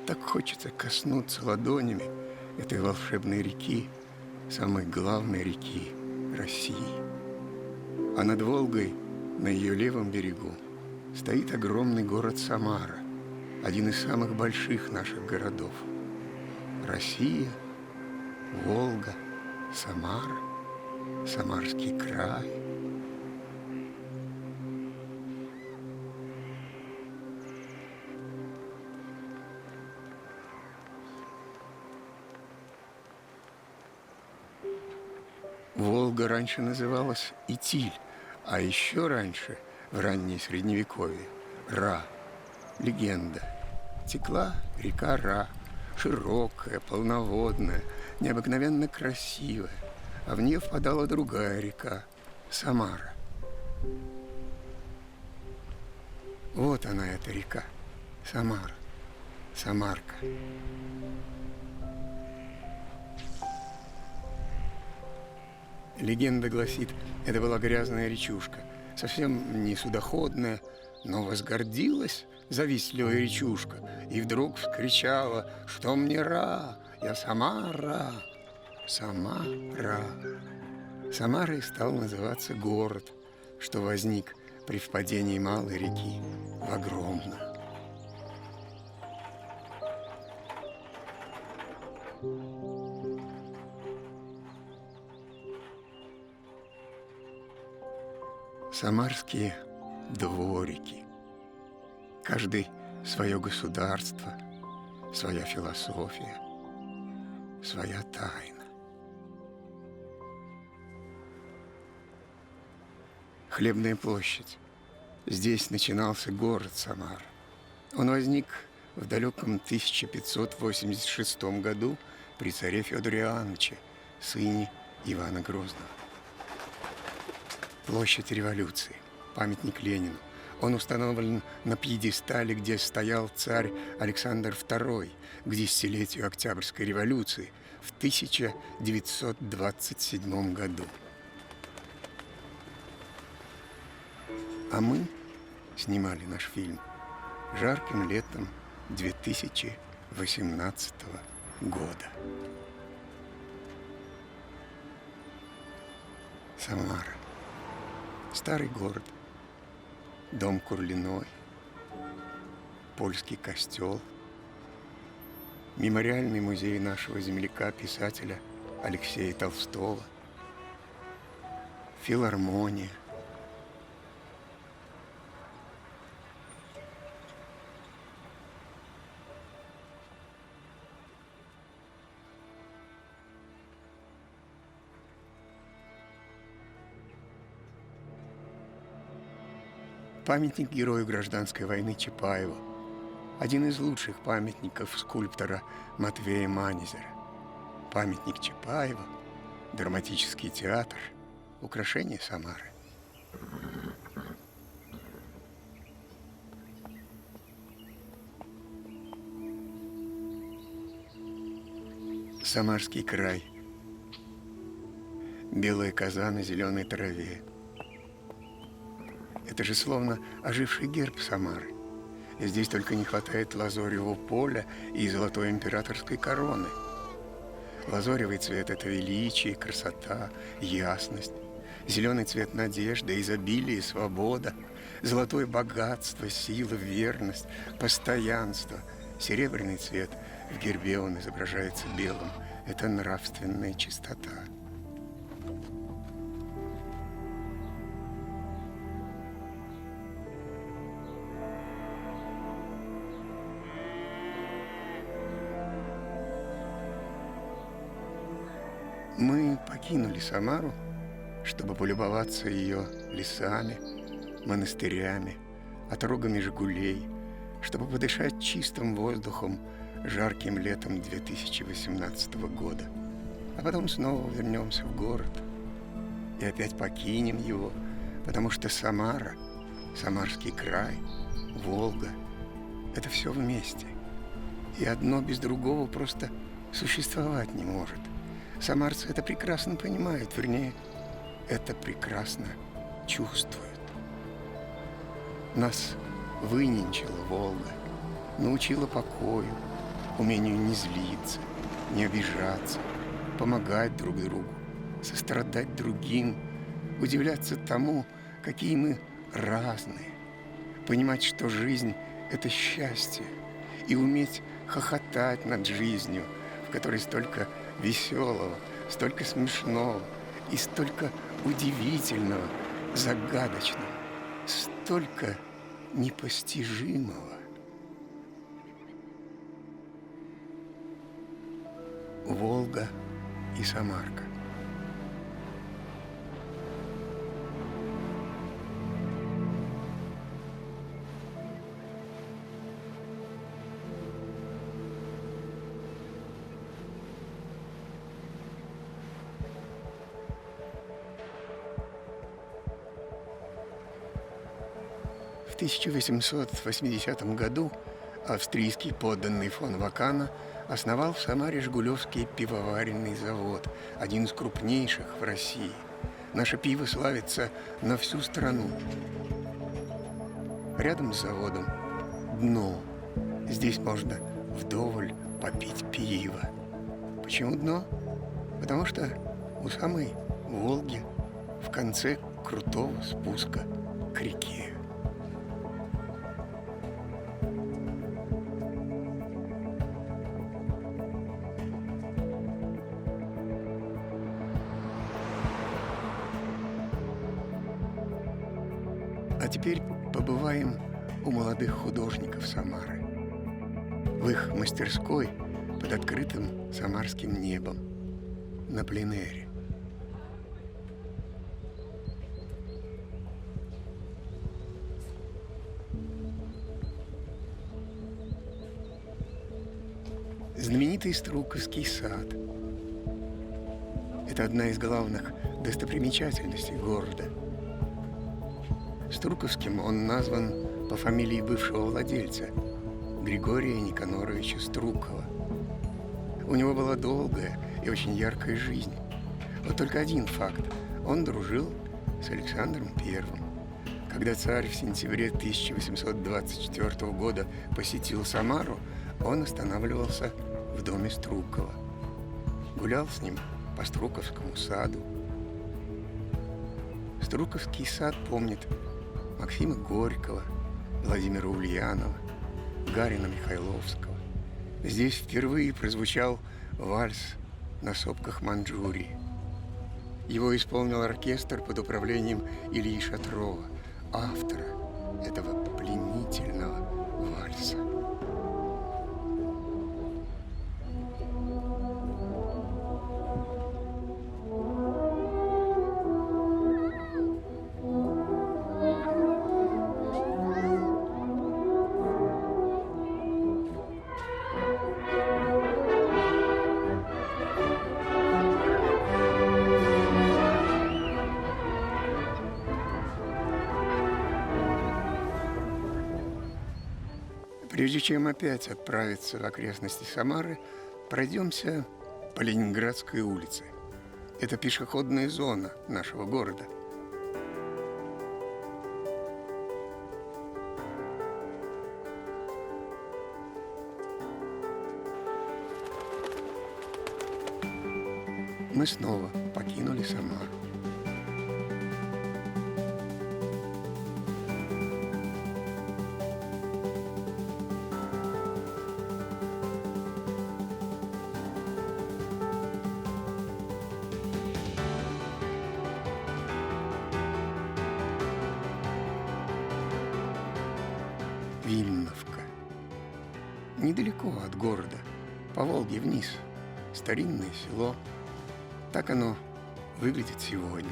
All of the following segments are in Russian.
Так хочется коснуться ладонями этой волшебной реки, самой главной реки России. А над Волгой, на ее левом берегу, стоит огромный город Самара, один из самых больших наших городов. Россия, Волга, Самара, Самарский край. Волга раньше называлась Итиль, а еще раньше, в раннее Средневековье, Ра, легенда. Текла река Ра, широкая, полноводная, необыкновенно красивая, а в нее впадала другая река – Самара. Вот она, эта река, Самара, Самарка. Легенда гласит, это была грязная речушка, совсем не судоходная, но возгордилась завистливая речушка и вдруг вскричала, что мне Ра, я Самара, Самара. Самарой стал называться город, что возник при впадении малой реки в огромную. Самарские дворики. Каждый свое государство, своя философия, своя тайна. Хлебная площадь. Здесь начинался город Самара. Он возник в далеком 1586 году при царе Федоре Иоанновиче, сыне Ивана Грозного. Площадь революции, памятник Ленину. Он установлен на пьедестале, где стоял царь Александр II к десятилетию Октябрьской революции в 1927 году. А мы снимали наш фильм жарким летом 2018 года. Самара. Старый город, дом Курлиной, польский костел, мемориальный музей нашего земляка-писателя Алексея Толстого, филармония. Памятник герою гражданской войны Чапаеву. Один из лучших памятников скульптора Матвея Манезера. Памятник Чапаеву, драматический театр, украшение Самары. Самарский край. Белая коза на зеленой траве. Это же словно оживший герб Самары. И здесь только не хватает лазоревого поля и золотой императорской короны. Лазоревый цвет – это величие, красота, ясность. Зеленый цвет – надежда, изобилие, свобода. Золотое – богатство, сила, верность, постоянство. Серебряный цвет – в гербе он изображается белым. Это нравственная чистота. Мы покинули Самару, чтобы полюбоваться ее лесами, монастырями, отрогами «Жигулей», чтобы подышать чистым воздухом жарким летом 2018 года. А потом снова вернемся в город и опять покинем его, потому что Самара, Самарский край, Волга – это все вместе. И одно без другого просто существовать не может. Самарцы это прекрасно понимают, вернее, это прекрасно чувствуют. Нас выненчила Волга, научила покою, умению не злиться, не обижаться, помогать друг другу, сострадать другим, удивляться тому, какие мы разные, понимать, что жизнь – это счастье, и уметь хохотать над жизнью, в которой столько веселого, столько смешного и столько удивительного, загадочного, столько непостижимого. Волга и Самарка. В 1880 году австрийский подданный фон Вакана основал в Самаре Жигулевский пивоваренный завод, один из крупнейших в России. Наше пиво славится на всю страну. Рядом с заводом дно. Здесь можно вдоволь попить пиво. Почему дно? Потому что у самой Волги в конце крутого спуска к реке. А теперь побываем у молодых художников Самары. В их мастерской под открытым самарским небом, на пленэре. Знаменитый Струковский сад. Это одна из главных достопримечательностей города. Струковским он назван по фамилии бывшего владельца Григория Никаноровича Струкова. У него была долгая и очень яркая жизнь. Вот только один факт – он дружил с Александром Первым. Когда царь в сентябре 1824 года посетил Самару, он останавливался в доме Струкова. Гулял с ним по Струковскому саду. Струковский сад помнит Максима Горького, Владимира Ульянова, Гарина Михайловского. Здесь впервые прозвучал вальс на сопках Маньчжурии. Его исполнил оркестр под управлением Ильи Шатрова, автора этого пленительного вальса. Прежде чем опять отправиться в окрестности Самары, пройдемся по Ленинградской улице. Это пешеходная зона нашего города. Мы снова покинули Самару. Вильновка. Недалеко от города, по Волге вниз. Старинное село. Так оно выглядит сегодня.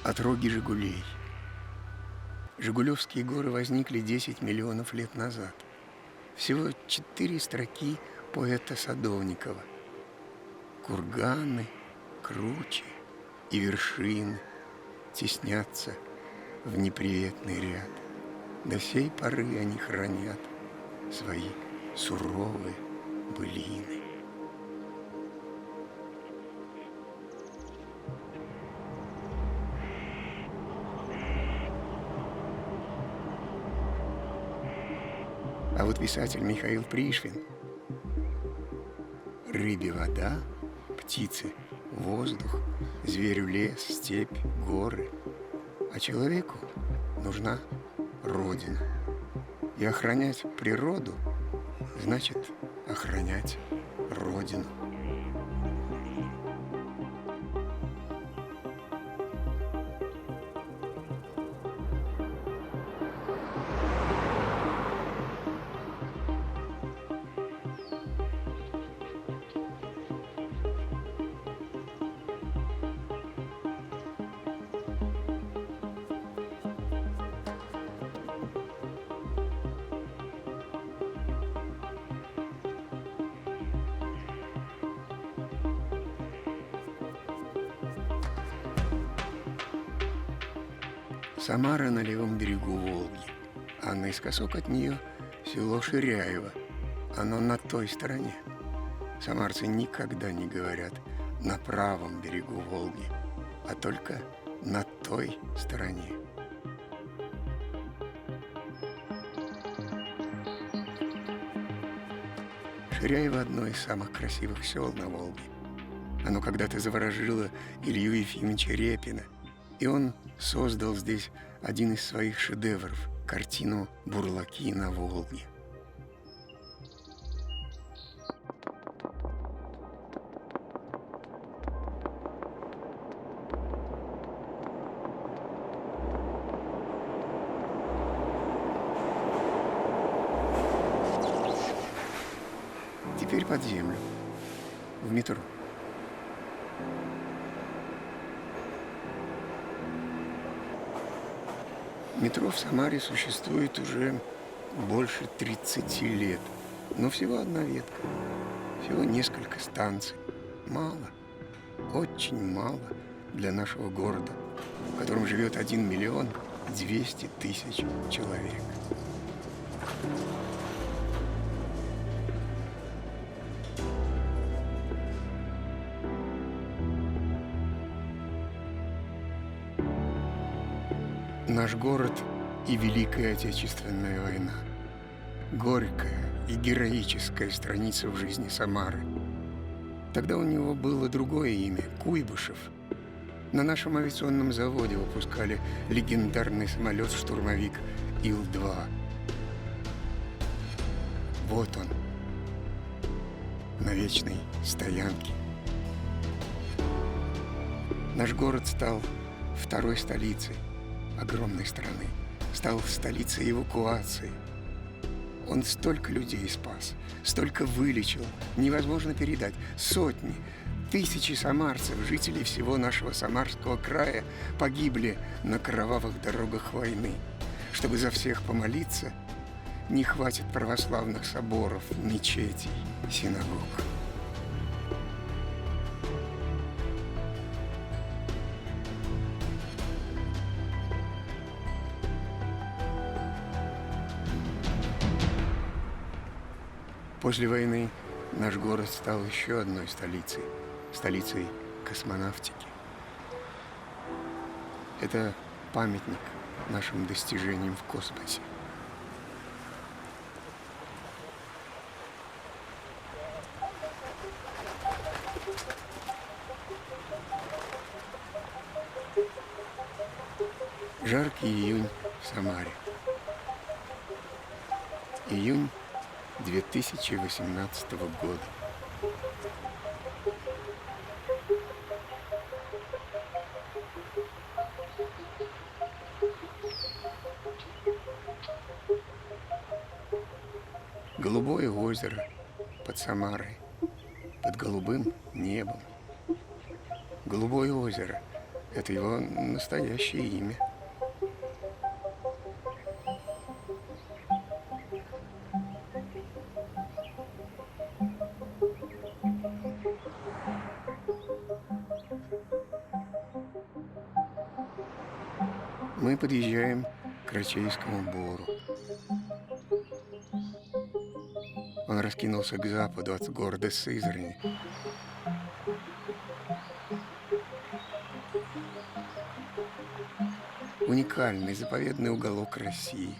Отроги Жигулей. Жигулевские горы возникли 10 миллионов лет назад. Всего 4 строки поэта Садовникова. Курганы, кручи и вершины теснятся в неприветный ряд. До сей поры они хранят свои суровые былины. вот писатель Михаил Пришвин: рыбе вода, птице воздух, зверю лес, степь, горы. А человеку нужна Родина. И охранять природу значит охранять Родину. Самара на левом берегу Волги, а наискосок от нее село Ширяево. Оно на той стороне. Самарцы никогда не говорят «на правом берегу Волги», а только «на той стороне». Ширяево – одно из самых красивых сел на Волге. Оно когда-то заворожило Илью Ефимовича Репина, и он создал здесь один из своих шедевров – картину «Бурлаки на Волге». Теперь под землю, в метро. Метро в Самаре существует уже больше 30 лет, но всего одна ветка, всего несколько станций. Мало, очень мало для нашего города, в котором живет 1 200 000 человек. Наш город и Великая Отечественная война. Горькая и героическая страница в жизни Самары. Тогда у него было другое имя – Куйбышев. На нашем авиационном заводе выпускали легендарный самолет-штурмовик Ил-2. Вот он, на вечной стоянке. Наш город стал второй столицей огромной страны, стал столицей эвакуации. Он столько людей спас, столько вылечил, невозможно передать. Сотни, тысячи самарцев, жителей всего нашего Самарского края, погибли на кровавых дорогах войны. Чтобы за всех помолиться, не хватит православных соборов, мечетей, синагог. После войны наш город стал еще одной столицей, столицей космонавтики. Это памятник нашим достижениям в космосе. Жаркий июнь в Самаре. Июнь 2018 года. Голубое озеро под Самарой, под голубым небом. Голубое озеро – это его настоящее имя. Мы подъезжаем к Рачейскому бору. Он раскинулся к западу от города Сызрани. Уникальный заповедный уголок России.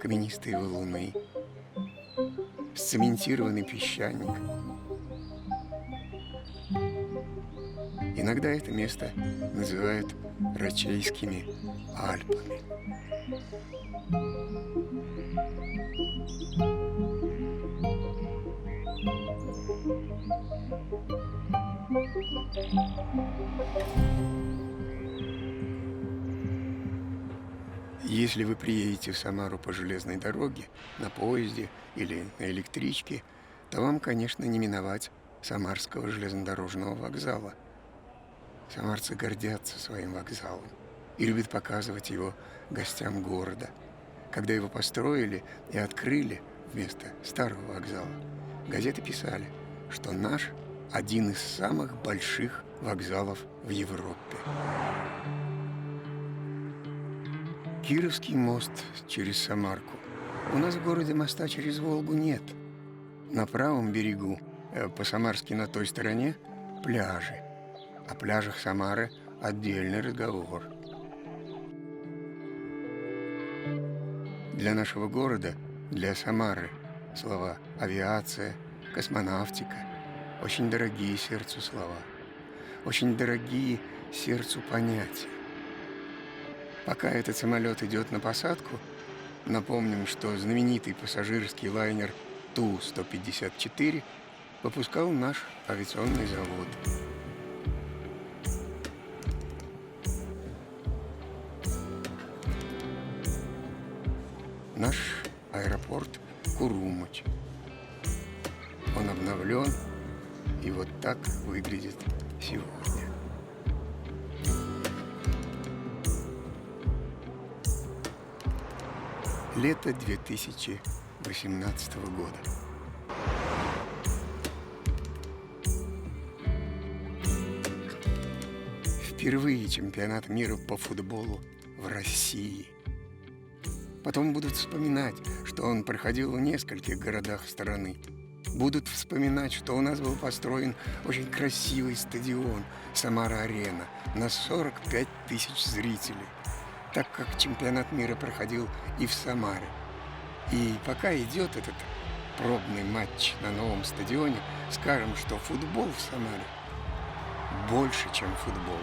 каменистые валуны, сцементированный песчаник. Иногда это место называют Рочейскими Альпами. Если вы приедете в Самару по железной дороге, на поезде или на электричке, то вам, конечно, не миновать Самарского железнодорожного вокзала. Самарцы гордятся своим вокзалом и любят показывать его гостям города. Когда его построили и открыли вместо старого вокзала, газеты писали, что наш один из самых больших вокзалов в Европе. Кировский мост через Самарку. У нас в городе моста через Волгу нет. На правом берегу, по-самарски на той стороне, пляжи. О пляжах Самары отдельный разговор. Для нашего города, для Самары, слова авиация, космонавтика очень дорогие сердцу слова, очень дорогие сердцу понятия. Пока этот самолет идет на посадку, напомним, что знаменитый пассажирский лайнер Ту-154 выпускал наш авиационный завод. Наш аэропорт Курумыч. Он обновлен и вот так выглядит сегодня. Лето 2018 года. Впервые чемпионат мира по футболу в России. Потом будут вспоминать, что он проходил в нескольких городах страны. Будут вспоминать, что у нас был построен очень красивый стадион «Самара-Арена» на 45 тысяч зрителей, так как чемпионат мира проходил и в Самаре. И пока идет этот пробный матч на новом стадионе, скажем, что футбол в Самаре больше, чем футбол.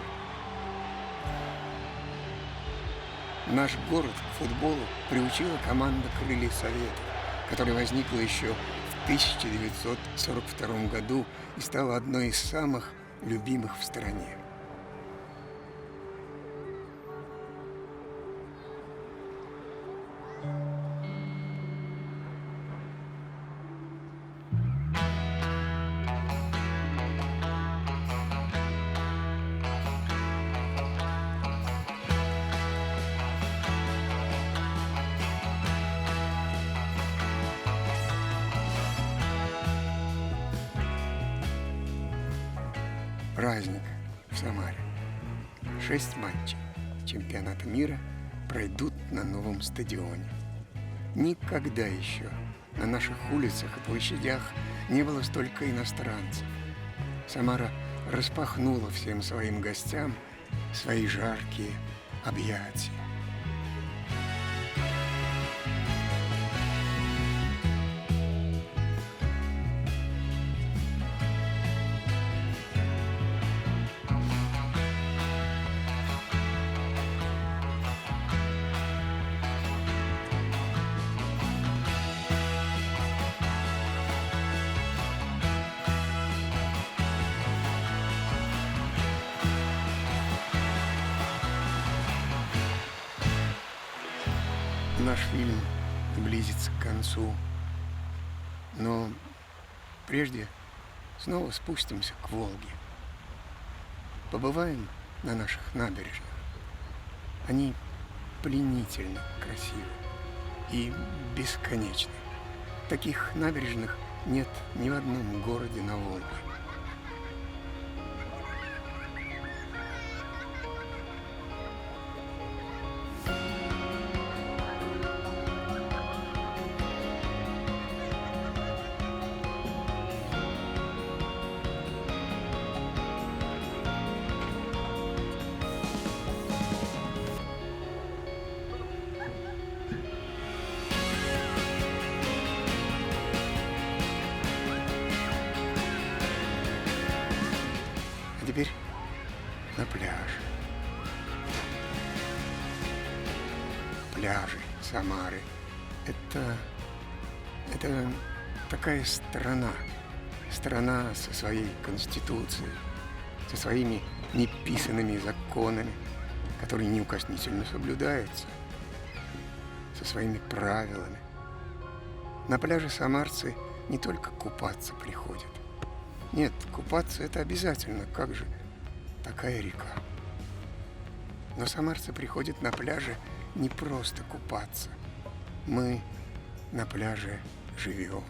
Наш город к футболу приучила команда «Крылья Советов», которая возникла еще в 1942 году и стала одной из самых любимых в стране. Праздник в Самаре. 6 матчей чемпионата мира пройдут на новом стадионе. Никогда еще на наших улицах и площадях не было столько иностранцев. Самара распахнула всем своим гостям свои жаркие объятия. Наш фильм близится к концу, но прежде снова спустимся к Волге. Побываем на наших набережных. Они пленительно красивы и бесконечны. Таких набережных нет ни в одном городе на Волге. теперь на пляж. Пляжи Самары – это такая страна. Страна со своей конституцией, со своими неписанными законами, которые неукоснительно соблюдаются, со своими правилами. На пляже самарцы не только купаться приходят. Нет, купаться – это обязательно, как же такая река. Но самарцы приходят на пляже не просто купаться. Мы на пляже живем.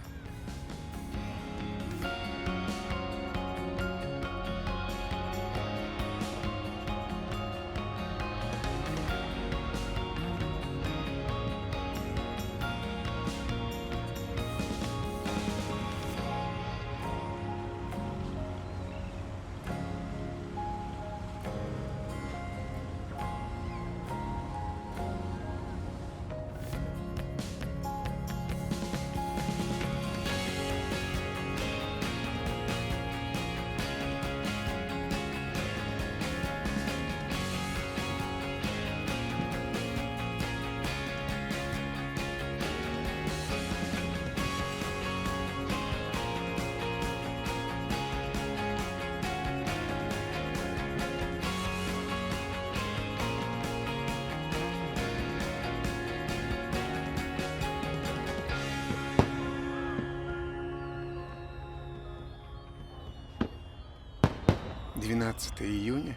Июня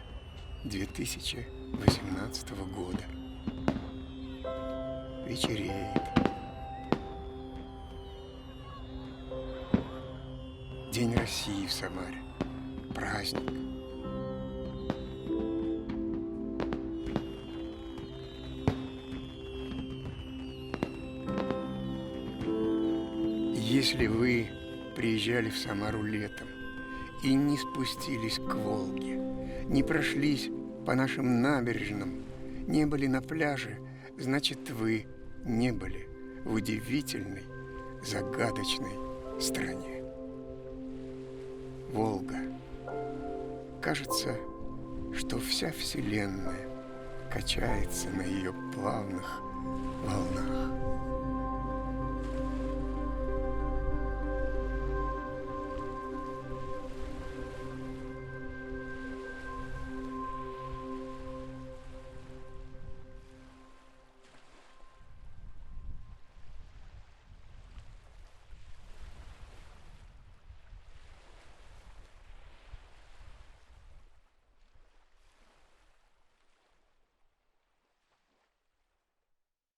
2018 года. Вечереет. День России в Самаре. Праздник. Если вы приезжали в Самару летом и не спустились к Волге, не прошлись по нашим набережным, не были на пляже, значит, вы не были в удивительной, загадочной стране. Волга. Кажется, что вся Вселенная качается на ее плавных